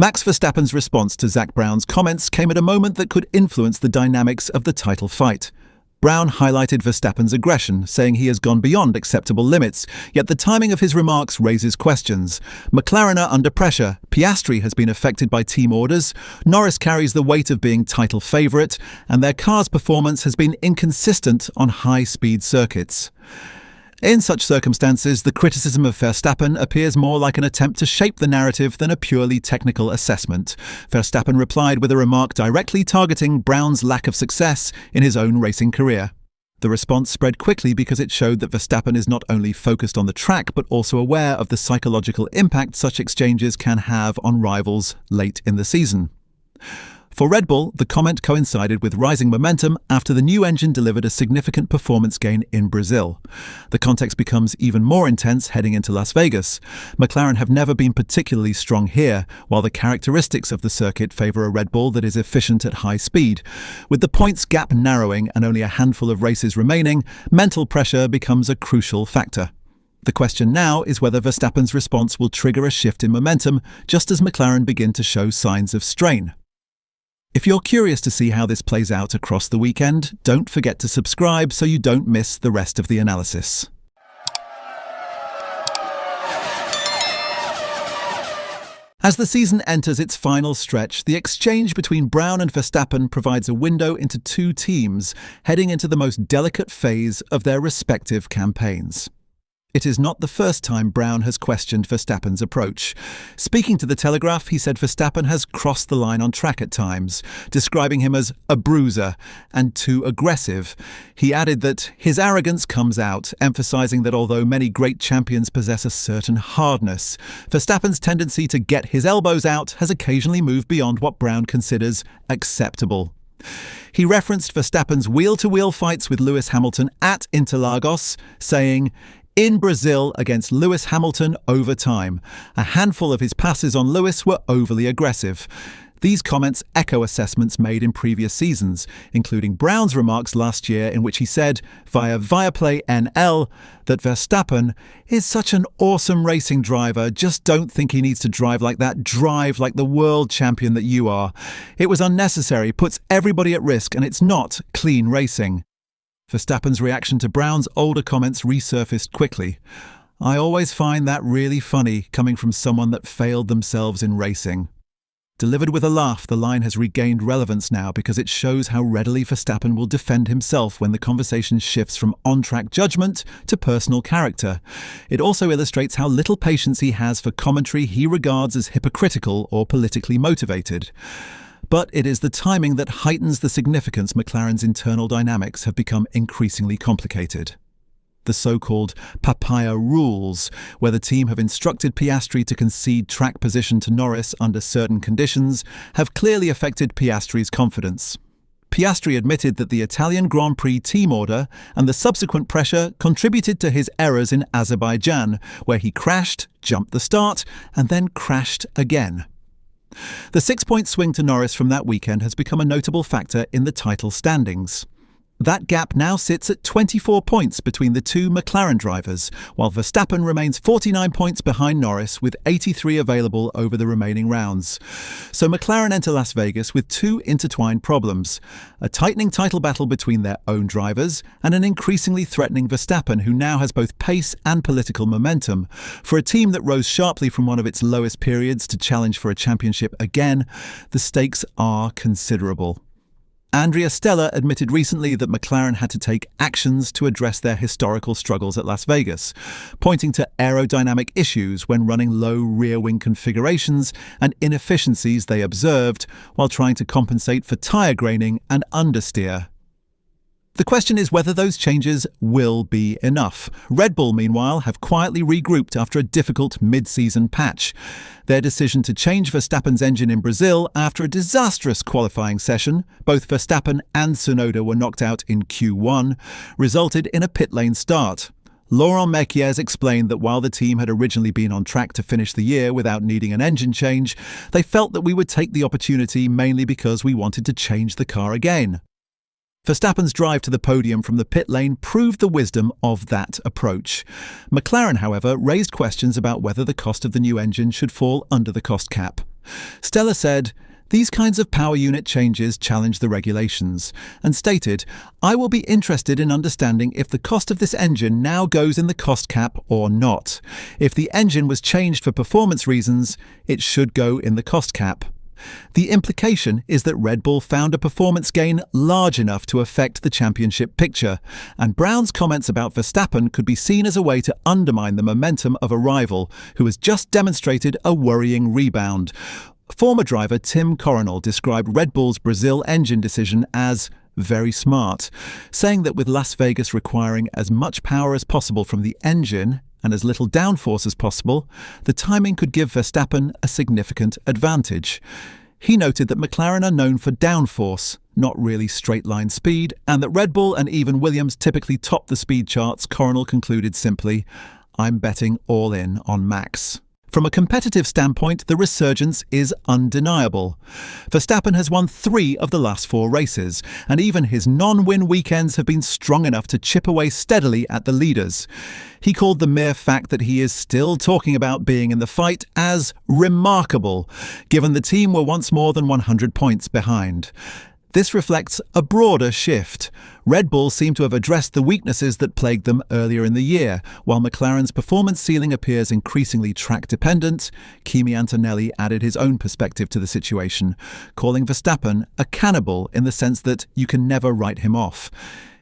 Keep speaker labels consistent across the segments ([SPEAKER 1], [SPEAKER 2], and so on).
[SPEAKER 1] Max Verstappen's response to Zak Brown's comments came at a moment that could influence the dynamics of the title fight. Brown highlighted Verstappen's aggression, saying he has gone beyond acceptable limits, yet the timing of his remarks raises questions. McLaren are under pressure, Piastri has been affected by team orders, Norris carries the weight of being title favourite, and their car's performance has been inconsistent on high-speed circuits. In such circumstances, the criticism of Verstappen appears more like an attempt to shape the narrative than a purely technical assessment. Verstappen replied with a remark directly targeting Brown's lack of success in his own racing career. The response spread quickly because it showed that Verstappen is not only focused on the track but also aware of the psychological impact such exchanges can have on rivals late in the season. For Red Bull, the comment coincided with rising momentum after the new engine delivered a significant performance gain in Brazil. The context becomes even more intense heading into Las Vegas. McLaren have never been particularly strong here, while the characteristics of the circuit favour a Red Bull that is efficient at high speed. With the points gap narrowing and only a handful of races remaining, mental pressure becomes a crucial factor. The question now is whether Verstappen's response will trigger a shift in momentum, just as McLaren begin to show signs of strain. If you're curious to see how this plays out across the weekend, don't forget to subscribe so you don't miss the rest of the analysis. As the season enters its final stretch, the exchange between Brown and Verstappen provides a window into two teams heading into the most delicate phase of their respective campaigns. It is not the first time Brown has questioned Verstappen's approach. Speaking to The Telegraph, he said Verstappen has crossed the line on track at times, describing him as a bruiser and too aggressive. He added that his arrogance comes out, emphasizing that although many great champions possess a certain hardness, Verstappen's tendency to get his elbows out has occasionally moved beyond what Brown considers acceptable. He referenced Verstappen's wheel-to-wheel fights with Lewis Hamilton at Interlagos, saying, "In Brazil against Lewis Hamilton over time, a handful of his passes on Lewis were overly aggressive." These comments echo assessments made in previous seasons, including Brown's remarks last year in which he said, via Viaplay NL, that Verstappen is such an awesome racing driver, just don't think he needs to drive like that, drive like the world champion that you are. It was unnecessary, puts everybody at risk, and it's not clean racing. Verstappen's reaction to Brown's older comments resurfaced quickly. "I always find that really funny, coming from someone that failed themselves in racing." Delivered with a laugh, the line has regained relevance now because it shows how readily Verstappen will defend himself when the conversation shifts from on-track judgment to personal character. It also illustrates how little patience he has for commentary he regards as hypocritical or politically motivated. But it is the timing that heightens the significance. McLaren's internal dynamics have become increasingly complicated. The so-called papaya rules, where the team have instructed Piastri to concede track position to Norris under certain conditions, have clearly affected Piastri's confidence. Piastri admitted that the Italian Grand Prix team order and the subsequent pressure contributed to his errors in Azerbaijan, where he crashed, jumped the start, and then crashed again. The 6-point swing to Norris from that weekend has become a notable factor in the title standings. That gap now sits at 24 points between the two McLaren drivers, while Verstappen remains 49 points behind Norris with 83 available over the remaining rounds. So McLaren enter Las Vegas with two intertwined problems: a tightening title battle between their own drivers and an increasingly threatening Verstappen, who now has both pace and political momentum. For a team that rose sharply from one of its lowest periods to challenge for a championship again, the stakes are considerable. Andrea Stella admitted recently that McLaren had to take actions to address their historical struggles at Las Vegas, pointing to aerodynamic issues when running low rear-wing configurations and inefficiencies they observed while trying to compensate for tyre graining and understeer. The question is whether those changes will be enough. Red Bull, meanwhile, have quietly regrouped after a difficult mid-season patch. Their decision to change Verstappen's engine in Brazil after a disastrous qualifying session, both Verstappen and Tsunoda were knocked out in Q1, resulted in a pit lane start. Laurent Mekies explained that while the team had originally been on track to finish the year without needing an engine change, they felt that we would take the opportunity mainly because we wanted to change the car again. Verstappen's drive to the podium from the pit lane proved the wisdom of that approach. McLaren, however, raised questions about whether the cost of the new engine should fall under the cost cap. Stella said, "These kinds of power unit changes challenge the regulations," and stated, "I will be interested in understanding if the cost of this engine now goes in the cost cap or not. If the engine was changed for performance reasons, it should go in the cost cap." The implication is that Red Bull found a performance gain large enough to affect the championship picture, and Brown's comments about Verstappen could be seen as a way to undermine the momentum of a rival who has just demonstrated a worrying rebound. Former driver Tim Coronel described Red Bull's Brazil engine decision as very smart, saying that with Las Vegas requiring as much power as possible from the engine and as little downforce as possible, the timing could give Verstappen a significant advantage. He noted that McLaren are known for downforce, not really straight-line speed, and that Red Bull and even Williams typically top the speed charts. Coronel concluded simply, "I'm betting all in on Max." From a competitive standpoint, the resurgence is undeniable. Verstappen has won 3 of the last 4 races, and even his non-win weekends have been strong enough to chip away steadily at the leaders. He called the mere fact that he is still talking about being in the fight as remarkable, given the team were once more than 100 points behind. This reflects a broader shift. Red Bull seem to have addressed the weaknesses that plagued them earlier in the year, while McLaren's performance ceiling appears increasingly track-dependent. Kimi Antonelli added his own perspective to the situation, calling Verstappen a cannibal in the sense that you can never write him off.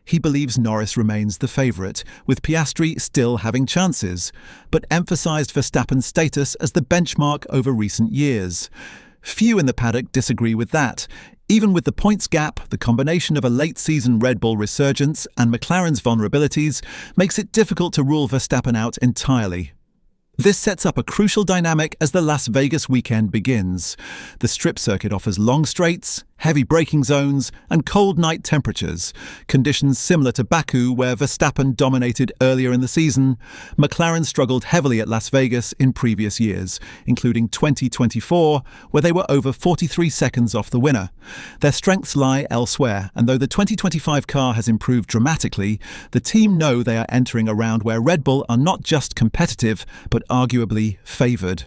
[SPEAKER 1] He believes Norris remains the favourite, with Piastri still having chances, but emphasised Verstappen's status as the benchmark over recent years. Few in the paddock disagree with that. Even with the points gap, the combination of a late-season Red Bull resurgence and McLaren's vulnerabilities makes it difficult to rule Verstappen out entirely. This sets up a crucial dynamic as the Las Vegas weekend begins. The strip circuit offers long straights, heavy braking zones, and cold night temperatures, conditions similar to Baku where Verstappen dominated earlier in the season. McLaren struggled heavily at Las Vegas in previous years, including 2024, where they were over 43 seconds off the winner. Their strengths lie elsewhere, and though the 2025 car has improved dramatically, the team know they are entering a round where Red Bull are not just competitive, but arguably favoured.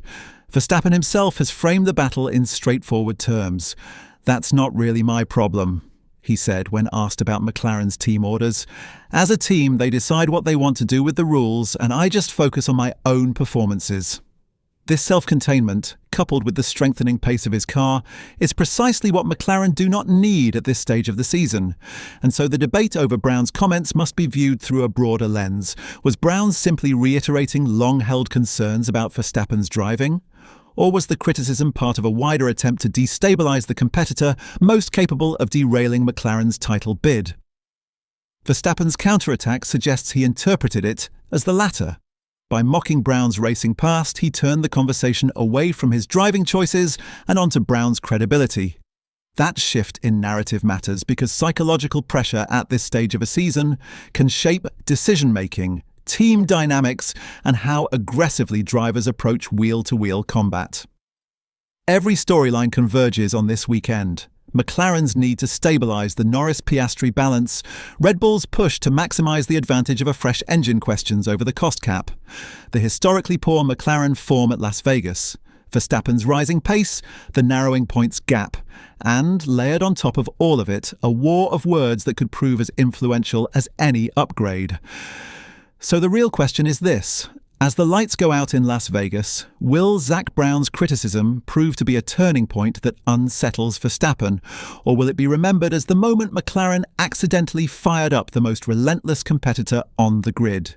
[SPEAKER 1] Verstappen himself has framed the battle in straightforward terms. "That's not really my problem," he said when asked about McLaren's team orders. "As a team, they decide what they want to do with the rules, and I just focus on my own performances." This self-containment, coupled with the strengthening pace of his car, is precisely what McLaren do not need at this stage of the season. And so the debate over Brown's comments must be viewed through a broader lens. Was Brown simply reiterating long-held concerns about Verstappen's driving? Or was the criticism part of a wider attempt to destabilise the competitor most capable of derailing McLaren's title bid? Verstappen's counterattack suggests he interpreted it as the latter. By mocking Brown's racing past, he turned the conversation away from his driving choices and onto Brown's credibility. That shift in narrative matters because psychological pressure at this stage of a season can shape decision-making, team dynamics, and how aggressively drivers approach wheel-to-wheel combat. Every storyline converges on this weekend. McLaren's need to stabilise the Norris-Piastri balance, Red Bull's push to maximise the advantage of a fresh engine questions over the cost cap, the historically poor McLaren form at Las Vegas, Verstappen's rising pace, the narrowing points gap, and, layered on top of all of it, a war of words that could prove as influential as any upgrade. So the real question is this. As the lights go out in Las Vegas, will Zak Brown's criticism prove to be a turning point that unsettles Verstappen, or will it be remembered as the moment McLaren accidentally fired up the most relentless competitor on the grid?